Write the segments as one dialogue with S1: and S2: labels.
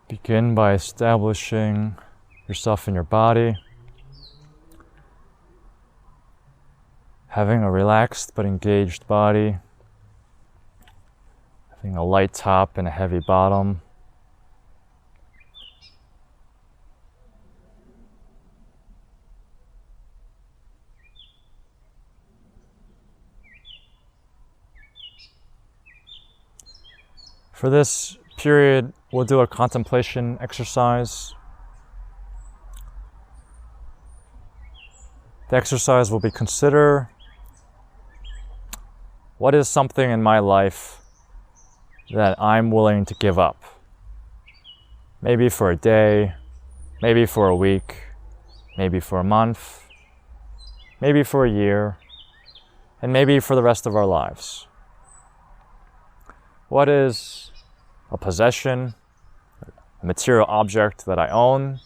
S1: Begin by establishing yourself in your body, having a relaxed but engaged body, having a light top and a heavy bottom. For this period, we'll do a contemplation exercise. The exercise will be consider what is something in my life that I'm willing to give up. Maybe for a day, maybe for a week, maybe for a month, maybe for a year, and maybe for the rest of our lives. What is a possession, a material object that I own,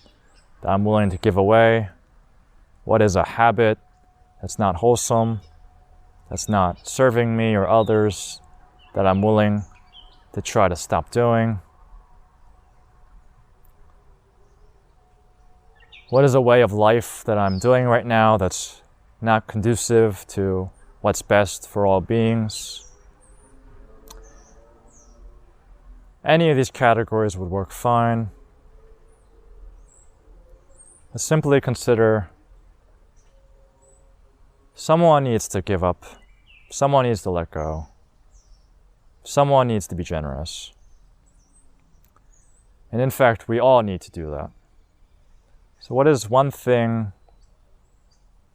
S1: that I'm willing to give away? What is a habit that's not wholesome, that's not serving me or others, that I'm willing to try to stop doing? What is a way of life that I'm doing right now that's not conducive to what's best for all beings? Any of these categories would work fine. But simply consider someone needs to give up, someone needs to let go, someone needs to be generous. And in fact, we all need to do that. So what is one thing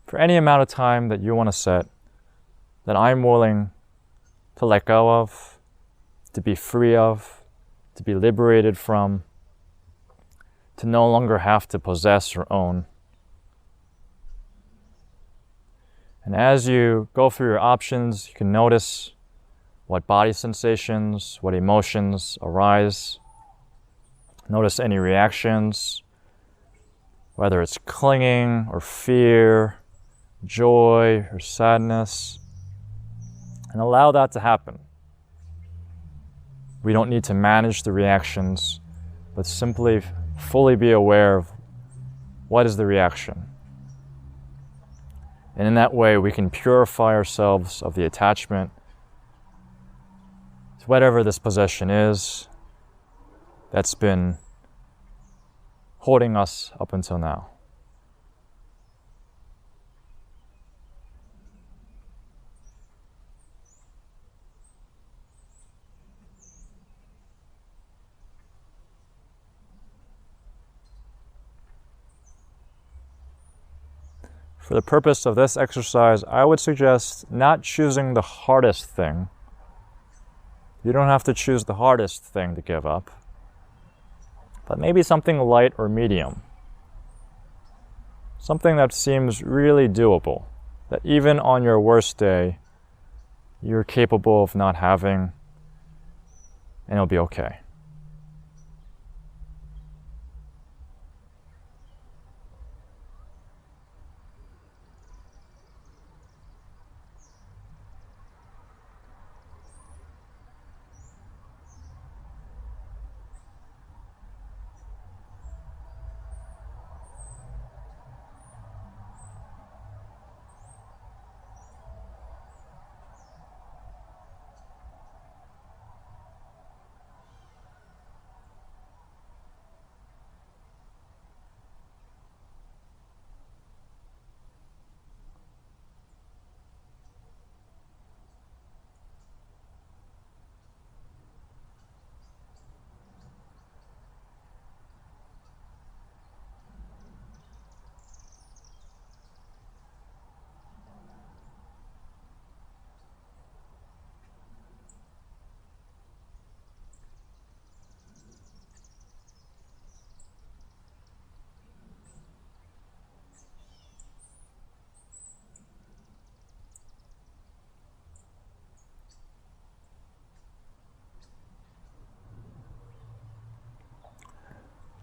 S1: for any amount of time that you want to set that I'm willing to let go of, to be free of, to be liberated from, to no longer have to possess or own? And as you go through your options, you can notice what body sensations, what emotions arise. Notice any reactions, whether it's clinging or fear, joy or sadness, and allow that to happen. We don't need to manage the reactions, but simply fully be aware of what is the reaction. And in that way, we can purify ourselves of the attachment to whatever this possession is that's been holding us up until now. For the purpose of this exercise, I would suggest not choosing the hardest thing. You don't have to choose the hardest thing to give up, but maybe something light or medium. Something that seems really doable, that even on your worst day, you're capable of not having, and it'll be okay.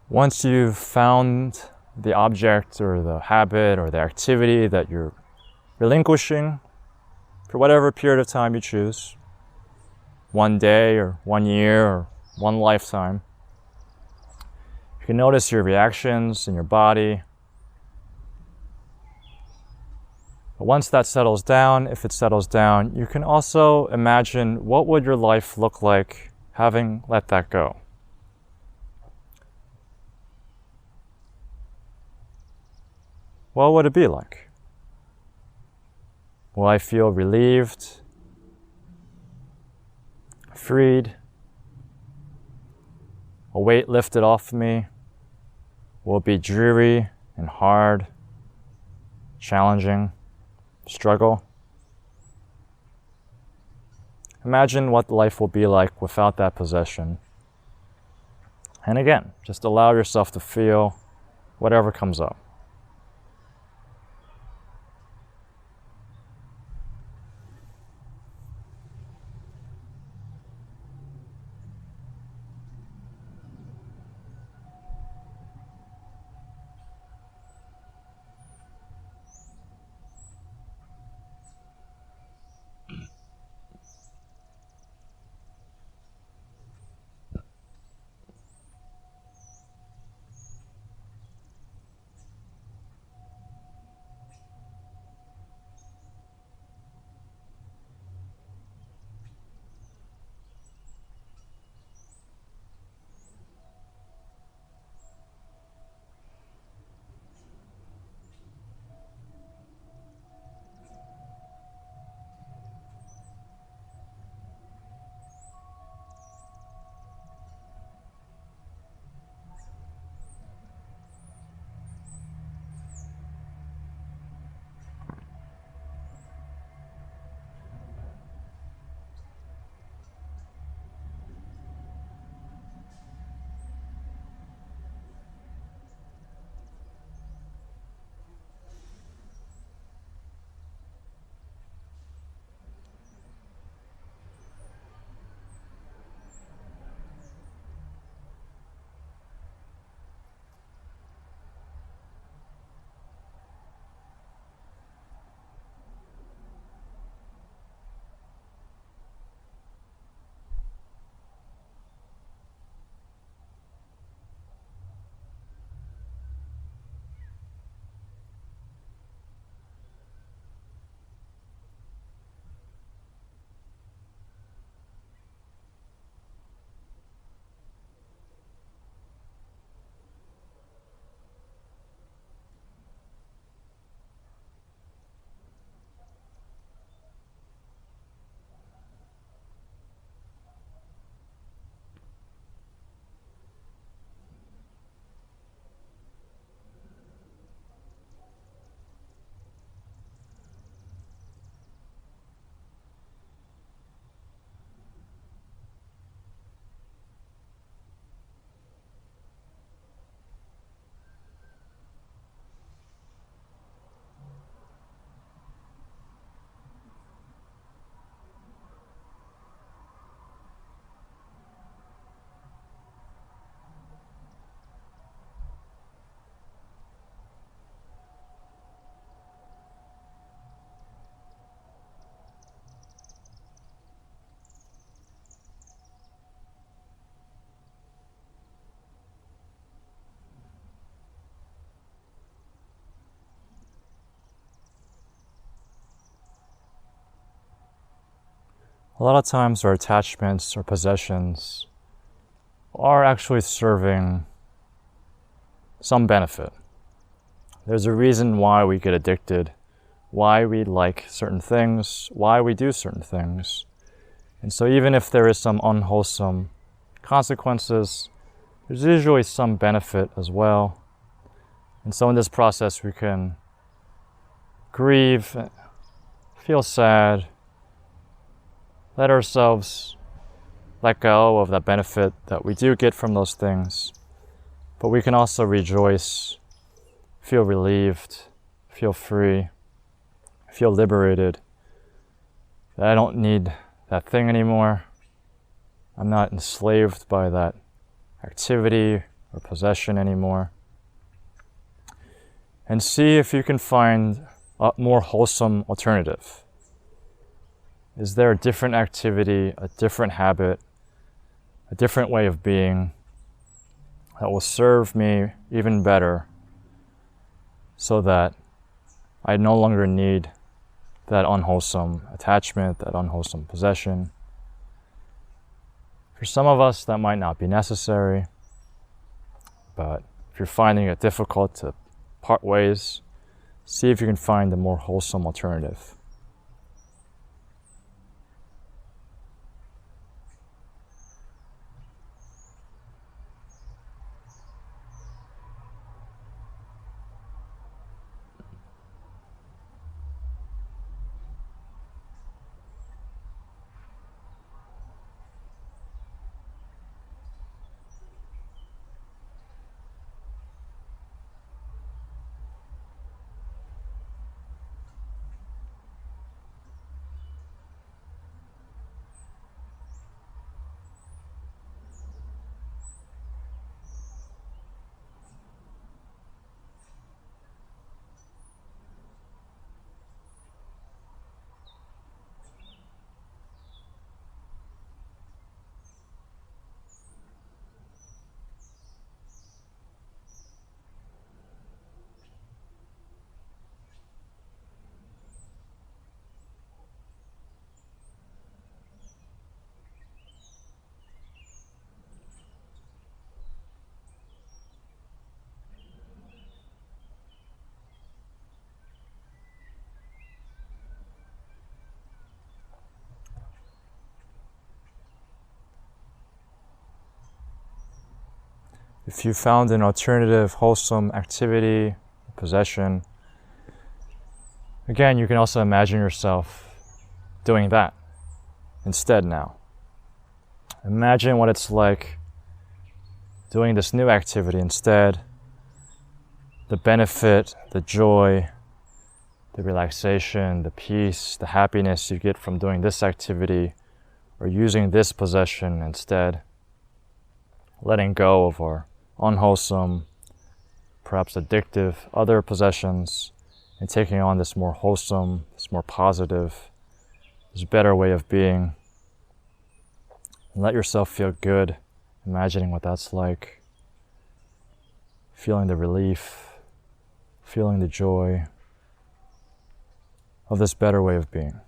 S1: Once you've found the object or the habit or the activity that you're relinquishing for whatever period of time you choose, one day or 1 year or one lifetime, You can notice your reactions in your body. But once that settles down, if it settles down, you can also imagine what would your life look like having let that go. What would it be like? Will I feel relieved, freed? A weight lifted off me? Will it be dreary and hard, challenging, struggle? Imagine what life will be like without that possession. And again, just allow yourself to feel whatever comes up. A lot of times our attachments or possessions are actually serving some benefit. There's a reason why we get addicted, why we like certain things, why we do certain things. And so even if there is some unwholesome consequences, there's usually some benefit as well. And so in this process we can grieve, feel sad, let ourselves let go of that benefit that we do get from those things. But we can also rejoice, feel relieved, feel free, feel liberated. That I don't need that thing anymore. I'm not enslaved by that activity or possession anymore. And see if you can find a more wholesome alternative. Is there a different activity, a different habit, a different way of being that will serve me even better so that I no longer need that unwholesome attachment, that unwholesome possession. For some of us, that might not be necessary, but if you're finding it difficult to part ways, see if you can find a more wholesome alternative. If you found an alternative, wholesome activity, possession, again, you can also imagine yourself doing that instead now. Imagine what it's like doing this new activity instead, the benefit, the joy, the relaxation, the peace, the happiness you get from doing this activity or using this possession instead, letting go of our unwholesome, perhaps addictive other possessions and taking on this more wholesome, this more positive, this better way of being. And let yourself feel good, imagining what that's like, feeling the relief, feeling the joy of this better way of being.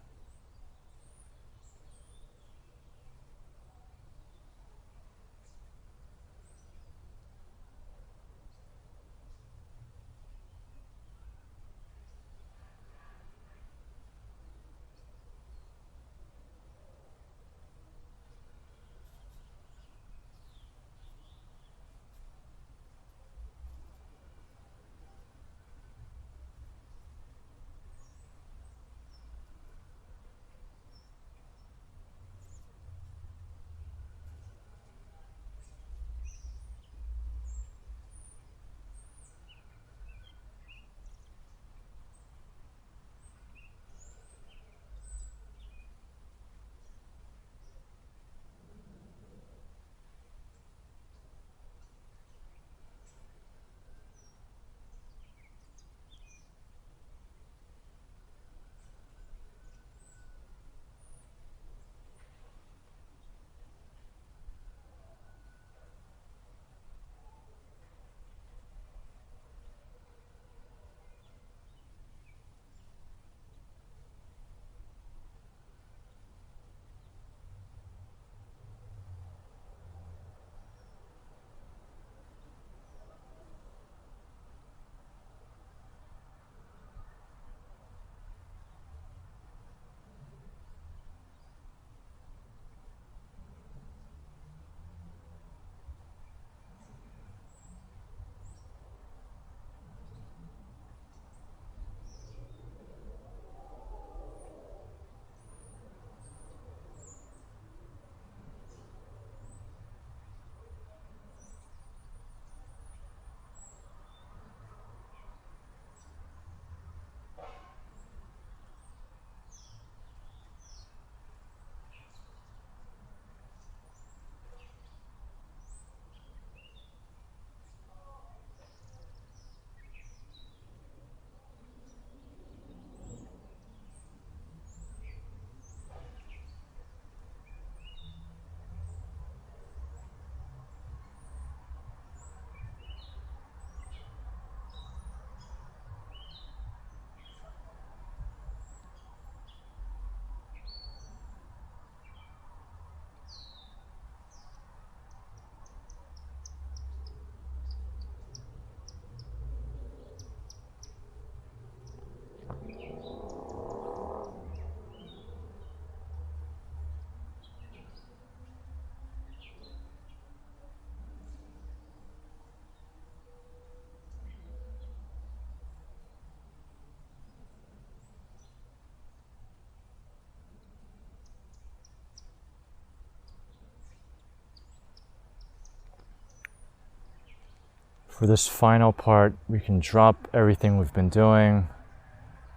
S1: For this final part, we can drop everything we've been doing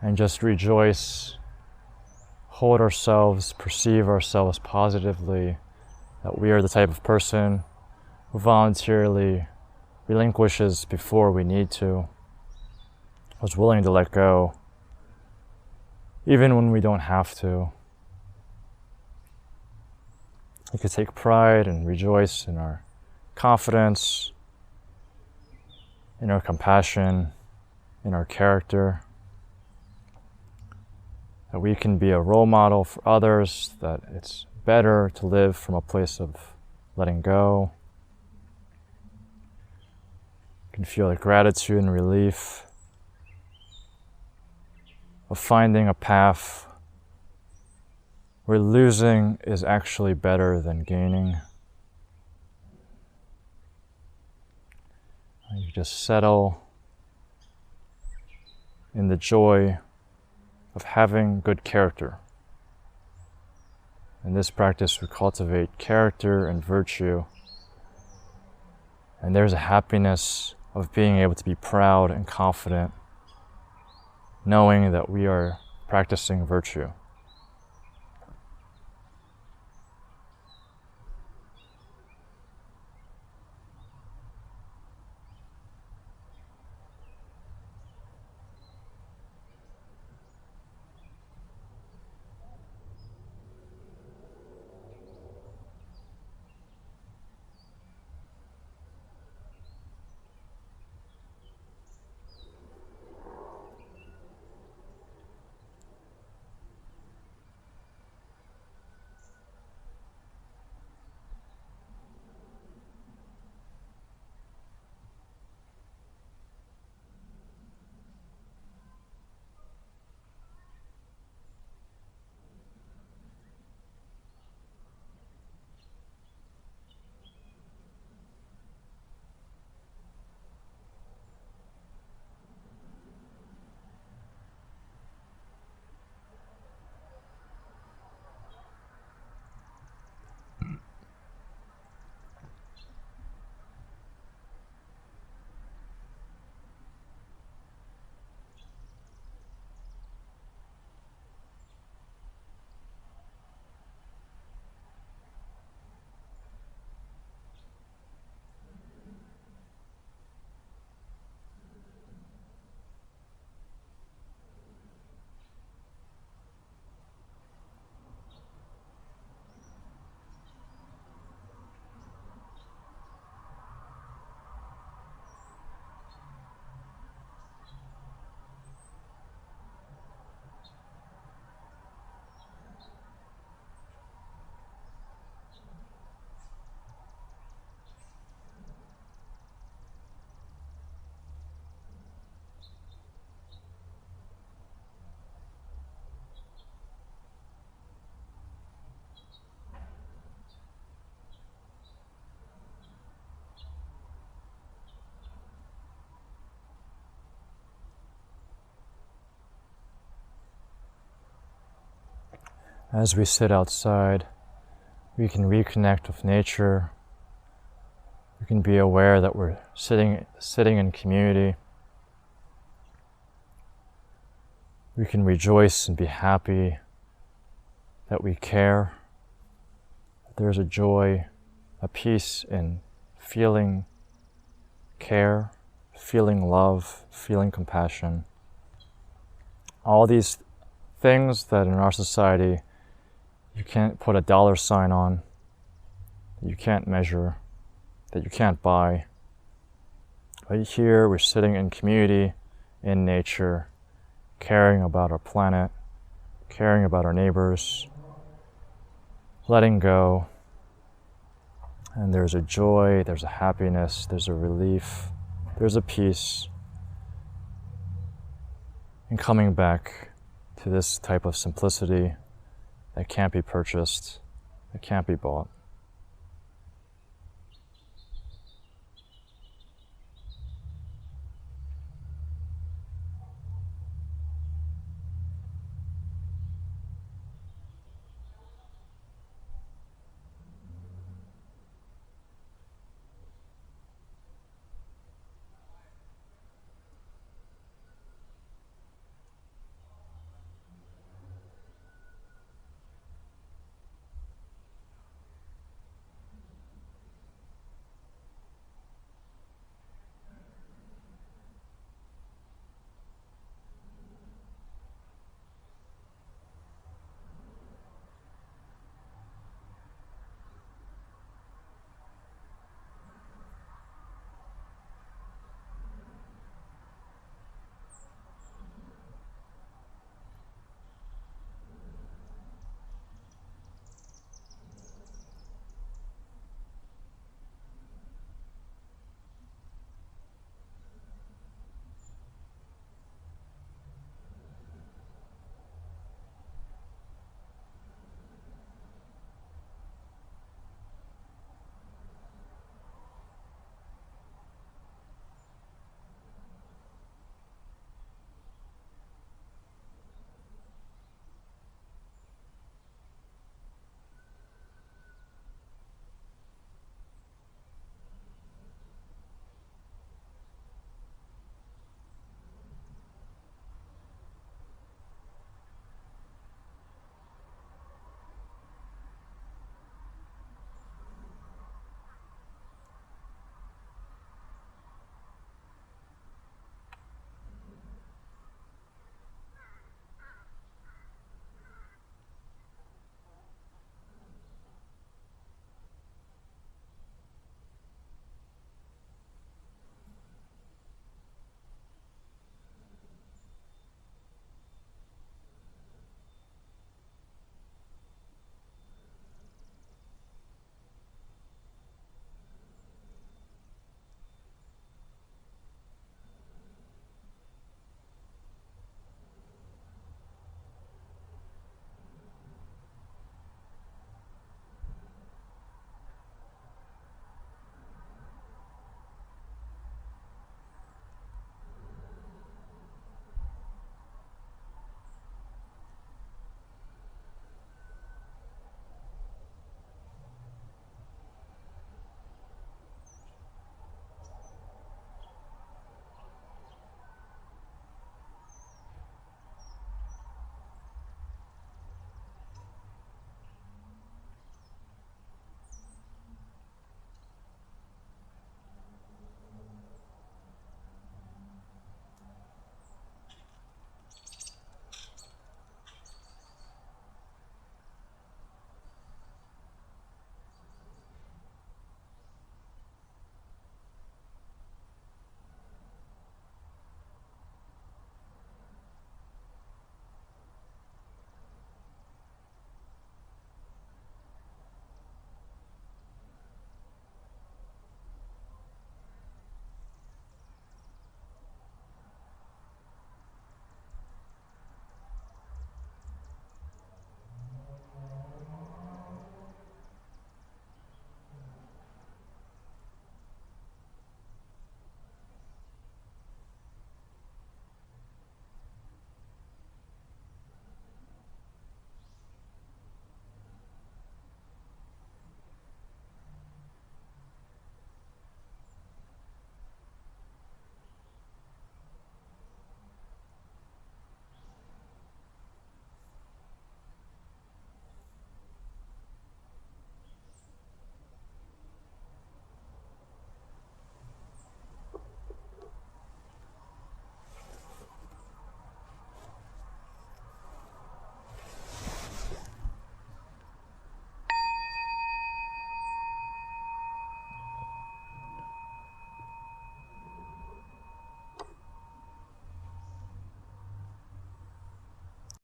S1: and just rejoice, hold ourselves, perceive ourselves positively, that we are the type of person who voluntarily relinquishes before we need to, who's willing to let go, even when we don't have to. We could take pride and rejoice in our confidence, in our compassion, in our character, that we can be a role model for others, that it's better to live from a place of letting go. You can feel the gratitude and relief of finding a path where losing is actually better than gaining. You just settle in the joy of having good character. In this practice, we cultivate character and virtue. And there's a happiness of being able to be proud and confident, knowing that we are practicing virtue. As we sit outside, we can reconnect with nature. We can be aware that we're sitting in community. We can rejoice and be happy that we care. There's a joy, a peace in feeling care, feeling love, feeling compassion. All these things that in our society you can't put a dollar sign on, that you can't measure, that you can't buy. But here we're sitting in community, in nature, caring about our planet, caring about our neighbors, letting go. And there's a joy, there's a happiness, there's a relief, there's a peace in coming back to this type of simplicity that can't be purchased, that can't be bought.